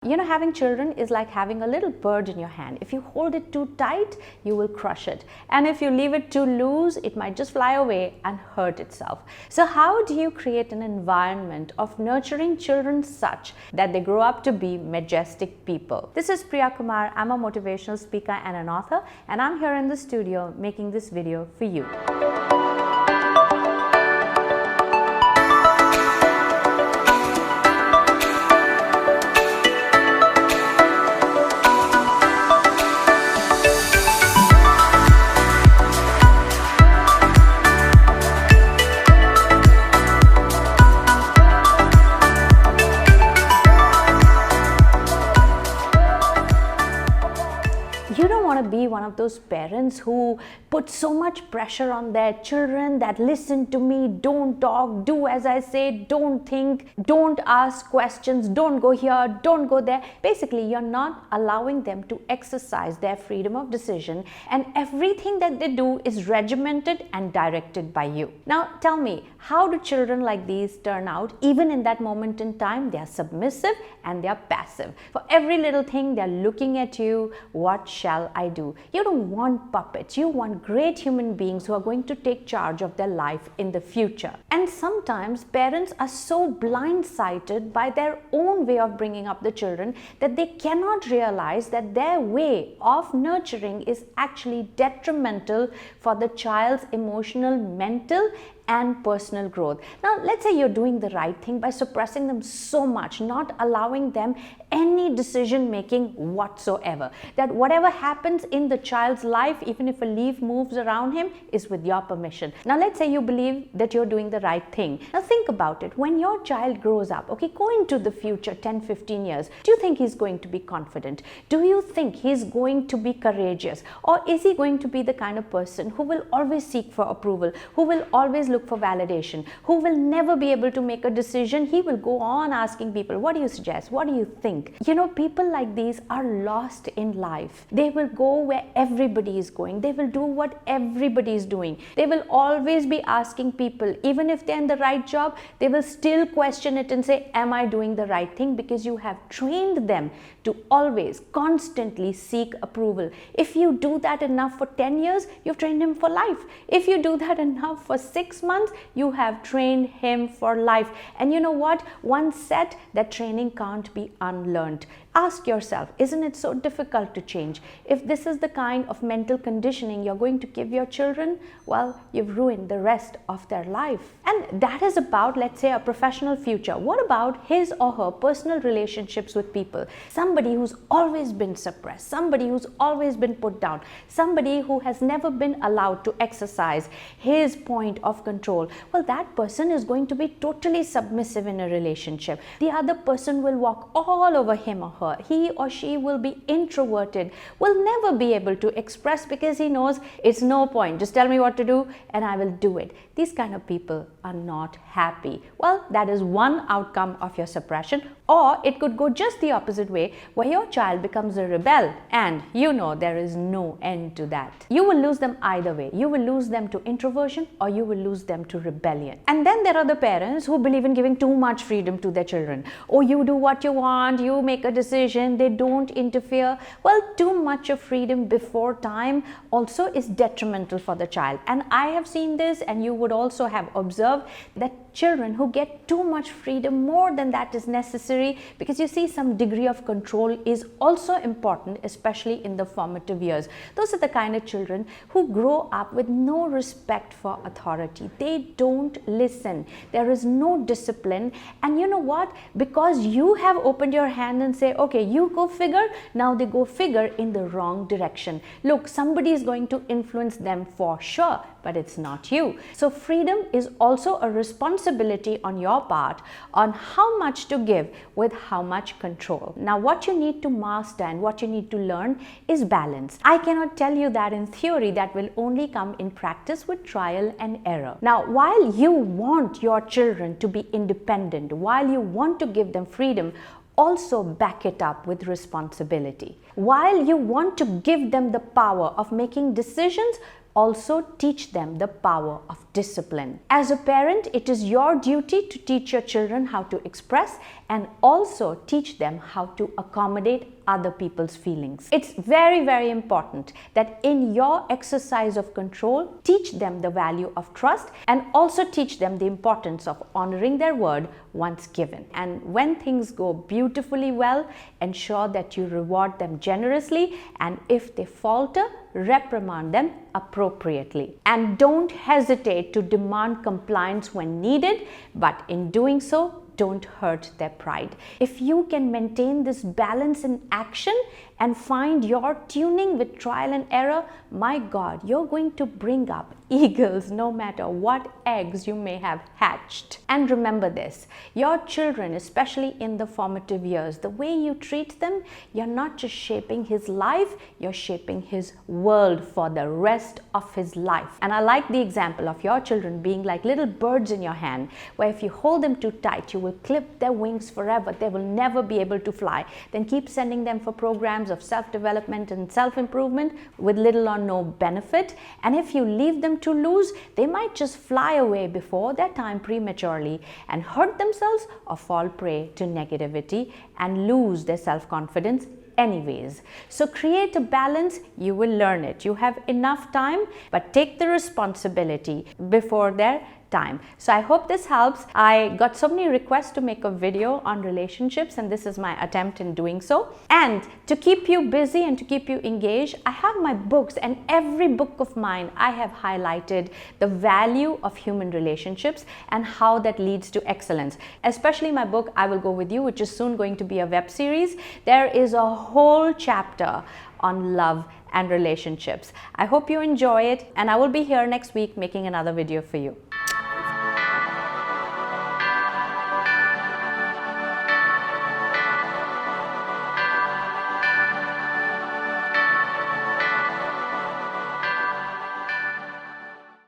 Having children is like having a little bird in your hand. If you hold it too tight, you will crush it. And if you leave it too loose, it might just fly away and hurt itself. So how do you create an environment of nurturing children such that they grow up to be majestic people? This is Priya Kumar. I'm a motivational speaker and an author, and I'm here in the studio making this video for you. You don't want to be one of those parents who put so much pressure on their children that listen to me, don't talk, do as I say, don't think, don't ask questions, don't go here, don't go there. Basically, you're not allowing them to exercise their freedom of decision, and everything that they do is regimented and directed by you. Now, tell me, how do children like these turn out? Even in that moment in time, they are submissive and they are passive. For every little thing, they're looking at you. What shall I do? You don't want puppets. You want great human beings who are going to take charge of their life in the future. And sometimes parents are so blindsided by their own way of bringing up the children that they cannot realize that their way of nurturing is actually detrimental for the child's emotional, mental, and personal growth. Now, let's say you're doing the right thing by suppressing them so much, not allowing them any decision making whatsoever. That whatever happens in the child's life, even if a leaf moves around him, is with your permission. Now, let's say you believe that you're doing the right thing. Now, think about it. When your child grows up, okay, go into the future 10, 15 years, do you think he's going to be confident? Do you think he's going to be courageous? Or is he going to be the kind of person who will always seek for approval, who will always look for validation, who will never be able to make a decision? He will go on asking people, what do you suggest? What do you think? People like these are lost in life. They will go where everybody is going. They will do what everybody is doing. They will always be asking people, even if they're in the right job, they will still question it and say, am I doing the right thing? Because you have trained them to always constantly seek approval. If you do that enough for 10 years, you've trained him for life. If you do that enough for 6 months, you have trained him for life. And you know what? Once set, that training can't be unlearned. Ask yourself, isn't it so difficult to change? If this is the kind of mental conditioning you're going to give your children, well, you've ruined the rest of their life. And that is about, let's say, a professional future. What about his or her personal relationships with people? Somebody who's always been suppressed, somebody who's always been put down, somebody who has never been allowed to exercise his point of control. Well, that person is going to be totally submissive in a relationship. The other person will walk all over him or her. He or she will be introverted, will never be able to express because he knows it's no point. Just tell me what to do and I will do it. These kind of people are not happy. Well, that is one outcome of your suppression. Or it could go just the opposite way, where your child becomes a rebel, and there is no end to that. You will lose them either way. You will lose them to introversion or you will lose them to rebellion. And then there are the parents who believe in giving too much freedom to their children. Oh, you do what you want, you make a decision, they don't interfere. Well, too much of freedom before time also is detrimental for the child. And I have seen this, and you would also have observed that children who get too much freedom, more than that is necessary, because you see, some degree of control is also important, especially in the formative years. Those are the kind of children who grow up with no respect for authority. They don't listen. There is no discipline. And you know what? Because you have opened your hand and say, okay, you go figure, now they go figure in the wrong direction. Look, somebody is going to influence them for sure, but it's not you. So freedom is also a responsibility on your part on how much to give with how much control. Now, what you need to master and what you need to learn is balance. I cannot tell you that in theory. That will only come in practice with trial and error. Now, while you want your children to be independent, while you want to give them freedom, also back it up with responsibility. While you want to give them the power of making decisions, also teach them the power of discipline. As a parent, it is your duty to teach your children how to express and also teach them how to accommodate other people's feelings. It's very, very important that in your exercise of control, teach them the value of trust and also teach them the importance of honoring their word once given. And when things go beautifully well, ensure that you reward them generously, and if they falter, reprimand them appropriately. And don't hesitate to demand compliance when needed, but in doing so, don't hurt their pride. If you can maintain this balance in action and find your tuning with trial and error, my God, you're going to bring up eagles no matter what eggs you may have hatched. And remember this, your children, especially in the formative years, the way you treat them, you're not just shaping his life, you're shaping his world for the rest of his life. And I like the example of your children being like little birds in your hand, where if you hold them too tight, you will clip their wings forever. They will never be able to fly. Then keep sending them for programs of self-development and self-improvement with little or no benefit. And if you leave them too loose, they might just fly away before their time prematurely and hurt themselves or fall prey to negativity and lose their self-confidence anyways. So create a balance. You will learn it. You have enough time, but take the responsibility before their time. So I hope this helps. I got so many requests to make a video on relationships, and this is my attempt in doing so. And to keep you busy and to keep you engaged, I have my books, and every book of mine I have highlighted the value of human relationships and how that leads to excellence. Especially my book I Will Go With You, which is soon going to be a web series. There is a whole chapter on love and relationships. I hope you enjoy it, and I will be here next week making another video for you.